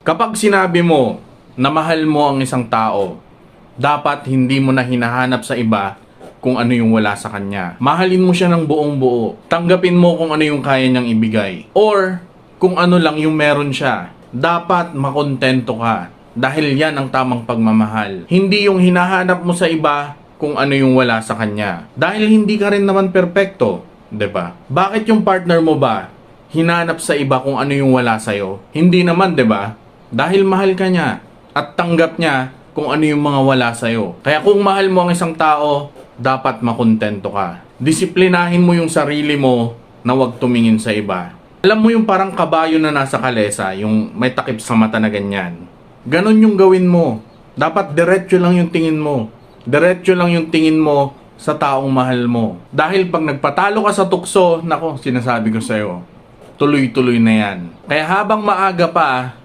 Kapag sinabi mo na mahal mo ang isang tao, dapat hindi mo na hinahanap sa iba kung ano yung wala sa kanya. Mahalin mo siya ng buong buo. Tanggapin mo kung ano yung kaya niyang ibigay. Or kung ano lang yung meron siya. Dapat makontento ka. Dahil yan ang tamang pagmamahal. Hindi yung hinahanap mo sa iba kung ano yung wala sa kanya. Dahil hindi ka rin naman perpekto. 'Di ba? Bakit yung partner mo ba hinanap sa iba kung ano yung wala sa'yo? Hindi naman, 'di ba? Dahil mahal ka niya at tanggap niya kung ano yung mga wala sa'yo. Kaya kung mahal mo ang isang tao, dapat makontento ka. Disiplinahin mo yung sarili mo na huwag tumingin sa iba. Alam mo yung parang kabayo na nasa kalesa, yung may takip sa mata na ganyan. Ganon yung gawin mo. Dapat diretso lang yung tingin mo. Diretso lang yung tingin mo sa taong mahal mo. Dahil pag nagpatalo ka sa tukso, nako, sinasabi ko sa'yo, tuloy-tuloy na yan. Kaya habang maaga pa,